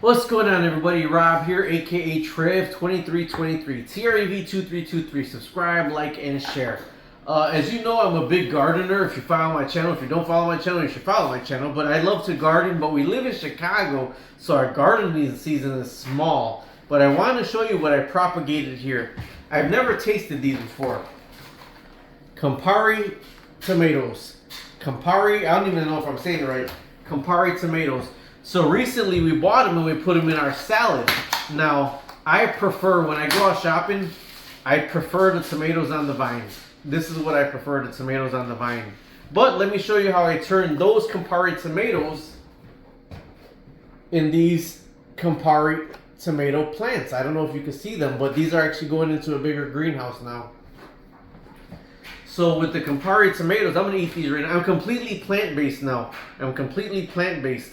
What's going on, everybody? Rob here, aka Trev2323, TREV2323. Subscribe, like, and share. As you know, I'm a big gardener. If you follow my channel, if you don't follow my channel, you should follow my channel. But I love to garden, but we live in Chicago, so our gardening season is small. But I want to show you what I propagated here. I've never tasted these before. Campari tomatoes. Campari, I don't even know if I'm saying it right. Campari tomatoes. So recently we bought them and we put them in our salad. Now, I prefer, when I go out shopping, I prefer the tomatoes on the vine. This is what I prefer, the tomatoes on the vine. But let me show you how I turn those Campari tomatoes in these Campari tomato plants. I don't know if you can see them, but these are actually going into a bigger greenhouse now. So with the Campari tomatoes, I'm going to eat these right now. I'm completely plant-based now. I'm completely plant-based.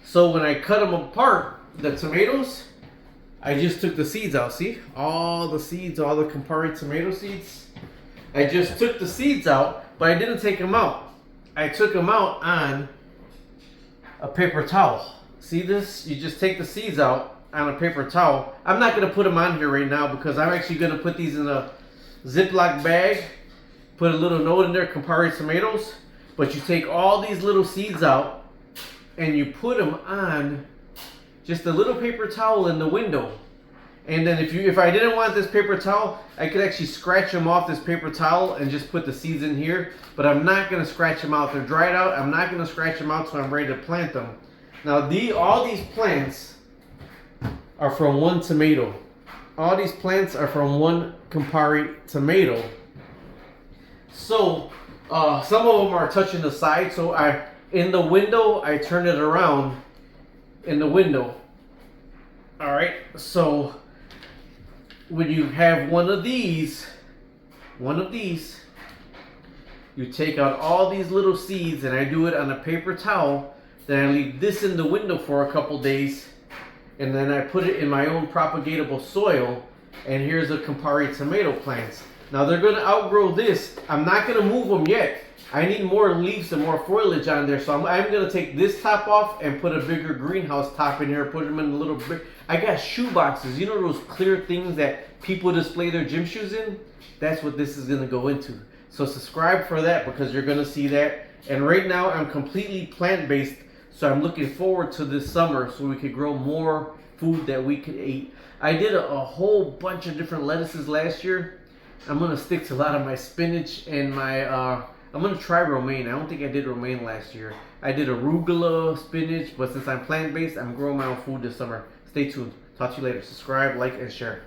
So when I cut them apart, the tomatoes, I just took the seeds out. See? All the seeds, all the Campari tomato seeds. I just took the seeds out, but I didn't take them out. I took them out on a paper towel. See this? You just take the seeds out on a paper towel. I'm not going to put them on here right now because I'm actually going to put these in a Ziploc bag. Put a little note in there, Campari tomatoes. But you take all these little seeds out and you put them on just a little paper towel in the window. And then if I didn't want this paper towel, I could actually scratch them off this paper towel and just put the seeds in here. But I'm not going to scratch them out. They're dried out. I'm not going to scratch them out until I'm ready to plant them. Now, all these plants are from one tomato. All these plants are from one Campari tomato. So, some of them are touching the side. So in the window, I turn it around in the window. All right. So when you have one of these, you take out all these little seeds, and I do it on a paper towel. Then I leave this in the window for a couple days, and then I put it in my own propagatable soil. And here's the Campari tomato plants. Now they're going to outgrow this. I'm not going to move them yet. I need more leaves and more foliage on there. So I'm going to take this top off and put a bigger greenhouse top in here. Put them in a little bit. I got shoe boxes. You know those clear things that people display their gym shoes in? That's what this is going to go into. So subscribe for that because you're going to see that. And right now I'm completely plant-based. So I'm looking forward to this summer so we could grow more food that we could eat. I did a whole bunch of different lettuces last year. I'm going to stick to a lot of my spinach and my, I'm going to try romaine. I don't think I did romaine last year. I did arugula, spinach, but since I'm plant-based, I'm growing my own food this summer. Stay tuned. Talk to you later. Subscribe, like, and share.